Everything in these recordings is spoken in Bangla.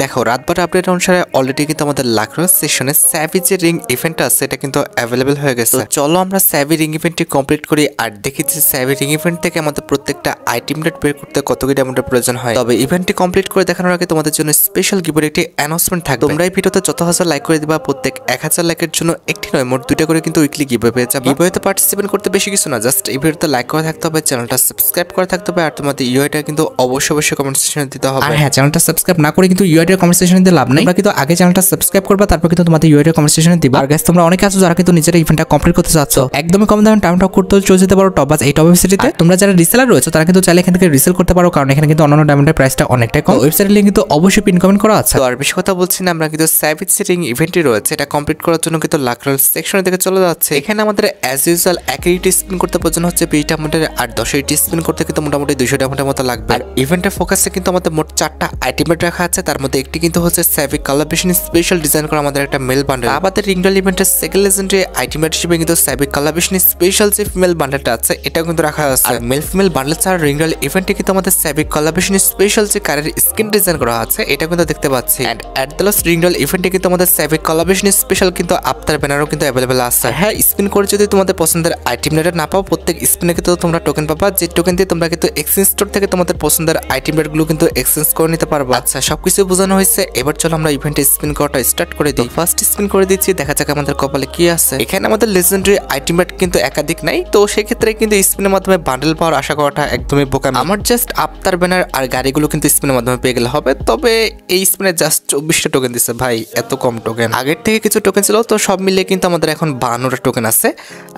দেখো রাতবার আপডেট অনুসারে অলরেডি কিন্তু আমাদের লাক্রোস সেশনে স্যাভি যে রিং ইভেন্টটা আছে এটা কিন্তু অ্যাভেলেবেল হয়ে গেছে। চলো আমরা স্যাভি রিং ইভেন্টটি কমপ্লিট করি আর দেখি যে স্যাভি রিং ইভেন্ট থেকে আমাদের প্রত্যেকটা আইটেম রেট বের করতে কত কি ডায়মন্ডের প্রয়োজন হয়। তবে ইভেন্টটি কমপ্লিট করে দেখানোর আগে তোমাদের জন্য স্পেশাল গিভের একটি অ্যানাউন্সমেন্ট থাকবে। তোমরা এই ভিডিওতে যত হাজার লাইক করে দিবা প্রত্যেক 1000 লাইকের জন্য একটি নয় মোট 2টা করে কিন্তু উইকলি গিভওয়ে পেয়ে যাবে। গিভওয়েতে পার্টিসিপেট করতে বেশি কিছু না, জাস্ট এই ভিডিওতে লাইক করা থাকতে হবে, চ্যানেলটা সাবস্ক্রাইব করা থাকতে হবে আর তোমাদের ইউআইটা কিন্তু অবশ্যই কমেন্ট সেকশনে দিতে হবে। আর হ্যাঁ, চ্যানেলটা সাবস্ক্রাইব না করে কিন্তু ইউআইটা কমেন্ট সেকশনে দিতে লাভ নেই। তোমরা কিন্তু আগে চ্যানেলটা সাবস্ক্রাইব করবা তারপর কিন্তু তোমাদের ইউআইটা কমেন্ট সেকশনে দিবা। আর গাইস তোমরা অনেকে আছো যারা কিন্তু নিজেরা ইভেন্টটা কমপ্লিট করতে চাচ্ছ, একদমই কম দামে টাইম টপ করতে চলে যেতে পারো টপবাস এই টপ ওয়েবসাইটে। তোমরা যারা রিসেলার রয়েছে তারা কিন্তু চাইলে এখান থেকে রিসেল করতে পারো, কারণ এখানে কিন্তু অন্যান্য ডায়মন্ডের প্রাইসটা অনেকটাই কম। ওয়েবসাইটের লিংক কিন্তু অবশ্যই পিন কমেন্ট করা আছে। তো আর বেশি কথা বলছি না, আমরা কিন্তু স্যাভি রিং ইভেন্টই রয়েছে এটা কমপ্লিট করার জন্য কিন্তু লাক্রোস সেকশনে থেকে চলে যাচ্ছে। এখানে আমাদের অ্যাজ ইউজুয়াল 1 স্পিন করতে প্রয়োজন হচ্ছে 20 ডায়মন্ডের আর 10 স্পিন করতে কিন্তু মোটামুটি 200 ডায়মন্ডের মতো লাগবে। আর ইভেন্টের ফোকাসে কিন্তু আমাদের মোট 4টা আইটেমেট রাখা আছে, তার মধ্যে একটি কিন্তু হচ্ছে স্যাভি কালাবেশন স্পেশাল ডিজাইন করা আমাদের একটা মেল বান্ডেল। আমাদের রিংডল ইভেন্টের সেকেন্ড লেজেন্ডারি আইটেমেট হিসেবে কিন্তু স্যাভি কালাবেশন স্পেশাল যে ফিমেল বান্ডেলটা আছে এটা কিন্তু রাখা আছে। আর মেল ফিমেল বান্ডেল ছাড়া রিংডল ইভেন্টে কিন্তু আমাদের স্যাভি কালাবেশন স্পেশাল যে কারের স্কিন ডিজাইন করা আছে এটা কিন্তু দেখতে পাচ্ছি। এন্ড এট দ্য লাস্ট রিংডল ইভেন্টে কিন্তু আমাদের স্যাভি কালাবেশন স্পেশাল কিন্তু আফটার ব্যানারও কিন্তু অ্যাভেলেবল আছে। হ্যাঁ, স্পিন করে যদি তোমাদের পছন্দের আইটেম রেট না পাও প্রত্যেক স্পিনে কিন্তু তোমরা টোকেন পাবা, যে টোকেন দিয়ে তোমরা কিন্তু এক্সচেঞ্জ স্টোর থেকে তোমাদের পছন্দের আইটেম রেটগুলো কিন্তু এক্সচেঞ্জ করে নিতে পারবা। আচ্ছা, সবকিছু বোঝানো হয়েছে, এবার চলো আমরা ইভেন্টে স্পিন করাটা স্টার্ট করে দিই। ফার্স্ট স্পিন করে দিচ্ছি, দেখা যাক আমাদের কপালে কি আছে। এখানে আমাদের লেজেন্ডারি আইটেম রেট কিন্তু একাধিক নাই, তো সেক্ষেত্রে কিন্তু স্পিনের মাধ্যমে বান্ডেল পাওয়ার আশা করাটা একদমই বোকামি। আমার জাস্ট আফটার ব্যানার আর গাড়িগুলো কিন্তু স্পিনের মাধ্যমে পেয়ে গেলে হবে। তবে এই স্পিনে জাস্ট 24টা টোকেন দিচ্ছে ভাই, এত কম টোকেন। আগের থেকে কিছু টোকেন ছিল, তো সব মিলিয়ে কিন্তু আমাদের এখন 52টা টোকেন আছে।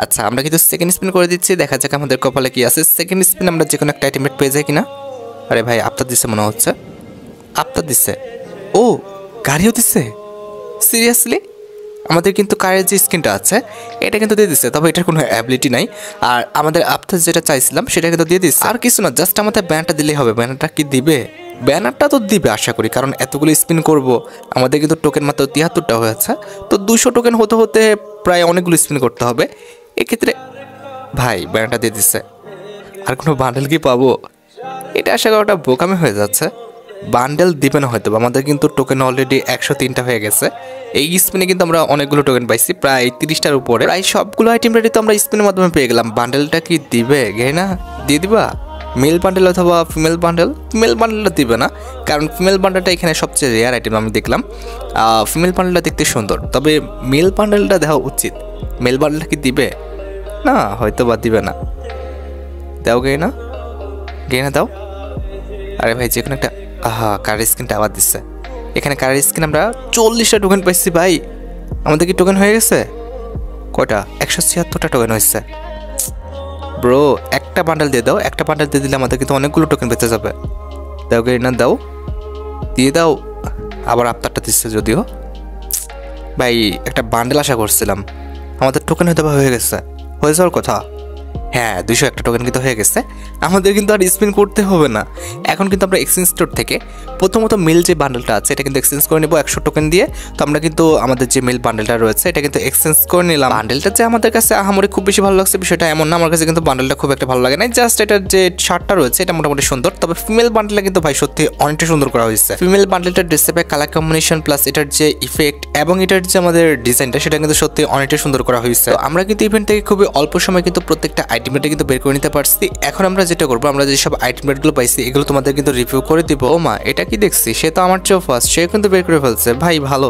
আচ্ছা, আমরা কিন্তু সেকেন্ড স্পিন করে দিচ্ছি, দেখা যাক আমাদের কপালে কি আছে। সেকেন্ড স্পিন আমরা যে কোনো একটা আইটেম রেট পেয়ে যাই কিনা। আরে ভাই, আফটার দিচ্ছে মনে হচ্ছে, আফটার দিচ্ছে। ও, গাড়িও দিচ্ছে, সিরিয়াসলি? আমাদের কিন্তু কারের যে স্কিনটা আছে এটা কিন্তু দিয়ে দিচ্ছে, তবে এটার কোনো অ্যাবিলিটি নাই। আর আমাদের আফটার যেটা চাইছিলাম সেটা কিন্তু দিয়ে দিচ্ছে। আর কিছু না, জাস্ট আমাদের ব্যানারটা দিলেই হবে। ব্যানারটা কি দিবে? ব্যানারটা তো দিবে আশা করি, কারণ এতগুলো স্পিন করব। আমাদের কিন্তু টোকেন মাত্র 73টা হয়েছে, তো 200 টোকেন হতে হতে প্রায় অনেকগুলো স্পিন করতে হবে। এক্ষেত্রে ভাই ব্যানারটা দিয়ে দিচ্ছে। আর কোনো বান্ডেল কি পাবো? এটা আশা করাটা বোকামি হয়ে যাচ্ছে। বান্ডেল দিবে না হয়তো, আমাদের কিন্তু টোকেন অলরেডি 103টা হয়ে গেছে। এই স্পিনে কিন্তু আমরা অনেকগুলো টোকেন পাইছি, প্রায় 30টার উপরে। প্রায় সবগুলো আইটেম রেডি তো আমরা স্পিনের মাধ্যমে পেয়ে গেলাম। বান্ডেলটা কি দিবে? ঘেনা দিয়ে দিবা? মেল বান্ডেল অথবা ফিমেল বান্ডেল? ফিমেল বান্ডেলটা দিবে না, কারণ ফিমেল বান্ডেলটা এখানে সবচেয়ে রেয়ার আইটেম আমি দেখলাম। ফিমেল বান্ডেলটা দেখতে সুন্দর, তবে মেল বান্ডেলটা দেওয়া উচিত। মেল বান্ডেলটা কি দিবে? না, হয়তো বা দিবে না। দাও ঘেনা, ঘেনা দাও। আরে ভাই, যে কোনো একটা কারের স্কিনটা আবার দিচ্ছে। এখানে কারের স্কিন আমরা 40টা টোকেন পাইছি ভাই। আমাদের কি টোকেন হয়ে গেছে? কয়টা? 176টা টোকেন হয়েছে। ব্রো, একটা বান্ডেল দিয়ে দাও। একটা বান্ডেল দিয়ে দিলে আমাদের কিন্তু অনেকগুলো টোকেন বেঁচে যাবে। দাও না, দাও, দিয়ে দাও। আবার আফটারটা দিচ্ছে যদিও। ভাই, একটা বান্ডেল আশা করছিলাম, আমাদের টোকেন হয়তো হয়ে গেছে, হয়ে যাওয়ার কথা। হ্যাঁ, 201টা টোকেন কিন্তু হয়ে গেছে। আমাদের কিন্তু আর স্পিন করতে হবে না। এখন কিন্তু আমরা এক্সচেঞ্জ স্টোর থেকে প্রথমত মেল যে বান্ডেলটা আছে এটা কিন্তু এক্সচেঞ্জ করে নেবো 100 টোকেন দিয়ে। তো আমরা কিন্তু আমাদের যে মেল বান্ডেলটা রয়েছে এটা কিন্তু এক্সচেঞ্জ করে নিলাম। বান্ডেলটা যে আমাদের কাছে আহামরি খুব বেশি ভালো লাগছে বিষয়টা এমন না, আমার কাছে কিন্তু বান্ডেলটা খুব একটা ভালো লাগে না। জাস্ট এটার যে শার্টটা রয়েছে এটা মোটামুটি সুন্দর, তবে ফিমেল বান্ডেলটা কিন্তু ভাই সত্যি অনেকটা সুন্দর করা হয়েছে। ফিমেল বান্ডেলটার ড্রেসে পায় কালার কম্বিনেশন প্লাস এটার যে ইফেক্ট এবং এটার যে আমাদের ডিজাইনটা সেটা কিন্তু সত্যি অনেকটা সুন্দর করা হয়েছে। আমরা কিন্তু ইভেন্ট থেকে খুবই অল্প সময় কিন্তু প্রত্যেকটা আইটেমটা কিন্তু বের করে নিতে পারছি। এখন আমরা যেটা করবো, আমরা যেসব আইটেম রেটগুলো পাইছি এগুলো তোমাদের কিন্তু রিভিউ করে দিব। ও মা, এটা কি দেখছি? সে তো আমার চেয়েও ফার্স্ট, সে কিন্তু বের করে ফেলছে ভাই, ভালো।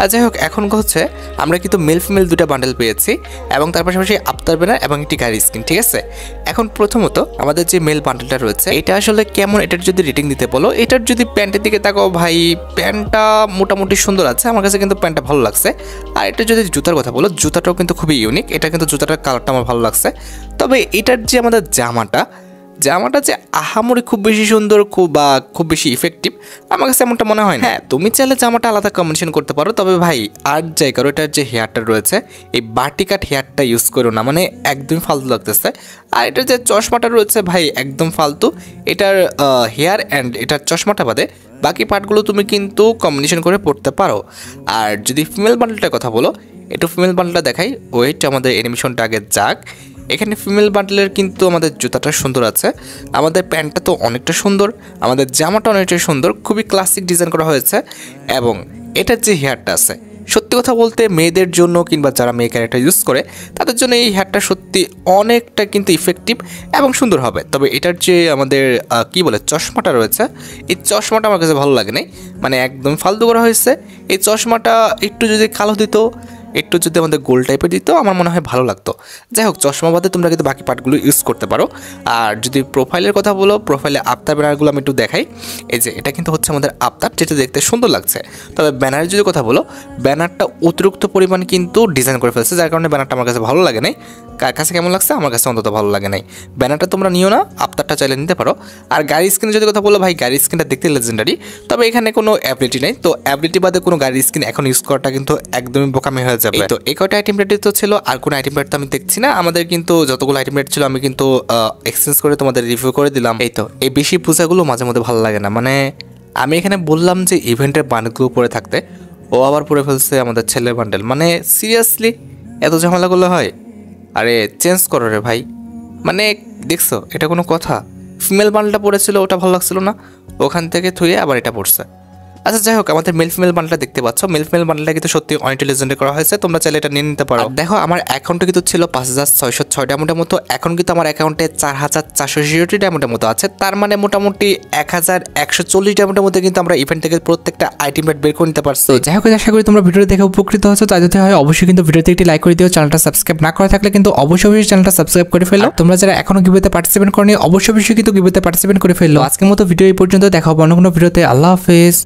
আর যাই হোক, এখন হচ্ছে আমরা কিন্তু মেল ফিমেল 2টা বান্ডেল পেয়েছি এবং তার পাশাপাশি আফটার ব্যানার এবং একটি গাড়ি স্কিন, ঠিক আছে। এখন প্রথমত আমাদের যে মেল বান্ডেলটা রয়েছে এটা আসলে কেমন, এটার যদি রেটিং দিতে বলো, এটার যদি প্যান্টের দিকে তাকাও ভাই, প্যান্টটা মোটামুটি সুন্দর আছে, আমার কাছে কিন্তু প্যান্টটা ভালো লাগছে। আর এটা যদি জুতার কথা বলো, জুতাটাও কিন্তু খুবই ইউনিক, এটা কিন্তু জুতাটার কালারটা আমার ভালো লাগছে। তবে এটার যে আমাদের জামাটা যে আহামরি খুব বেশি সুন্দর খুব বেশি ইফেক্টিভ আমার কাছে এমনটা মনে হয় না। হ্যাঁ, তুমি চাইলে জামাটা আলাদা কম্বিনেশন করতে পারো, তবে ভাই আর যাই করো, এটার যে হেয়ারটা রয়েছে এই বাটি কাট হেয়ারটা ইউজ করো না, মানে একদম ফালতু লাগতেছে। আর এটার যে চশমাটা রয়েছে ভাই একদম ফালতু। এটার হেয়ার অ্যান্ড এটার চশমাটা বাদে বাকি পার্টগুলো তুমি কিন্তু কম্বিনেশন করে পড়তে পারো। আর যদি ফিমেল বান্ডেলটার কথা বলো, একটু ফিমেল বান্ডেলটা দেখাই, ওয়েট আমাদের অ্যানিমেশনটা আগে যাক। এখানে ফিমেল বান্ডেলের কিন্তু আমাদের জুতাটা সুন্দর আছে, আমাদের প্যান্টটা তো অনেকটা সুন্দর, আমাদের জামাটা অনেকটা সুন্দর, খুবই ক্লাসিক ডিজাইন করা হয়েছে। এবং এটার যে হেয়ারটা আছে, সত্যি কথা বলতে মেয়েদের জন্য কিংবা যারা মেয়ে ক্যারেক্টার ইউজ করে তাদের জন্য এই হেয়ারটা সত্যি অনেকটা কিন্তু ইফেক্টিভ এবং সুন্দর হবে। তবে এটার যে আমাদের কি বলে চশমাটা রয়েছে, এই চশমাটা আমার কাছে ভালো লাগে নাই, মানে একদম ফালতু করা হয়েছে। এই চশমাটা একটু যদি কালো দিত, একটু যদি আমাদের গোল টাইপের দিত, আমার মনে হয় ভালো লাগতো। যাই হোক, চশমা বাদে তোমরা কিন্তু বাকি পার্টগুলো ইউজ করতে পারো। আর যদি প্রোফাইলের কথা বলো, প্রোফাইলে আফতার ব্যানারগুলো আমি একটু দেখাই। এই যে এটা কিন্তু হচ্ছে আমাদের আফতার, যেটা দেখতে সুন্দর লাগছে। তবে ব্যানারের যদি কথা বলো, ব্যানারটা অতিরিক্ত পরিমাণ কিন্তু ডিজাইন করে ফেলছে, যার কারণে ব্যানারটা আমার কাছে ভালো লাগে নাই। কার কাছে কেমন লাগছে? আমার কাছে অন্তত ভালো লাগে নাই। ব্যানারটা তোমরা নিও না, আফতারটা চাইলে নিতে পারো। আর গাড়ির স্ক্রিনে যদি কথা বলো, ভাই গাড়ির স্ক্রিনটা দেখতে লেজেন্ডারি, তবে এখানে কোনো অ্যাবিলিটি নেই। তো অ্যাবিলিটি বাদে কোনো গাড়ির স্ক্রিন এখন ইউজ করাটা কিন্তু একদমই বোকামি হয়ে যাবে। তো এই কয়টা আইটেম রেট তো ছিল, আর কোনো আইটেম রেট তো আমি দেখছি না। আমাদের কিন্তু যতগুলো আইটেম রেট ছিল আমি কিন্তু এক্সচেঞ্জ করে তোমাদের রিভিউ করে দিলাম। এই তো এই বেশি পূজাগুলো মাঝে মধ্যে ভালো লাগে না। মানে আমি এখানে বললাম যে ইভেন্টের বান্ডেলগুলো পরে থাকতে, ও আবার পরে ফেলছে আমাদের ছেলের বান্ডেল। মানে সিরিয়াসলি এত ঝামেলাগুলো হয়? আরে চেঞ্জ করো রে ভাই। মানে দেখছো, এটা কোনো কথা? ফিমেল বান্ডেলটা পড়েছিল, ওটা ভালো লাগছিল না, ওখান থেকে থুয়ে আবার এটা পড়ছে। আচ্ছা যাই হোক, আমাদের মেল ফিমেল বান্ডেলটা দেখতে পাচ্ছ, মেল ফিমেল বান্ডেলটা কিন্তু সত্যি অনেক লেজেন্ডারি করা হয়েছে, তোমরা চাইলে এটা নিয়ে নিতে পারো। দেখো আমার অ্যাকাউন্টে কিন্তু ছিল 5606 ডায়মন্ডের মতো, এখন কিন্তু আমার অ্যাকাউন্টে 4460 ডায়মন্ডের মতো আছে। তার মানে মোটামুটি 1140 ডায়মন্ডের মধ্যে কিন্তু আমরা ইভেন্ট থেকে প্রত্যেকটা আইটেম রেট বের করে নিতে পারছি। যাই হোক, আশা করি তোমরা ভিডিওটি দেখে উপকৃত হচ্ছ। তাই যদি হয় অবশ্যই কিন্তু ভিডিওতে একটি লাইক করে দিও। চ্যানেলটা সাবস্ক্রাইব না করা থাকলে কিন্তু অবশ্যই চ্যানেলটা সাবস্ক্রাইব করে ফেলো। তোমরা যারা এখনো গিভওয়েতে পার্টিসিপেট করনি, অবশ্যই কিন্তু গিভওয়েতে পার্টিসিপেট করে ফেলো। আজকের মতো ভিডিও এই পর্যন্ত, দেখা হবে অন্য কোনো ভিডিওতে। আল্লাহ হাফেজ।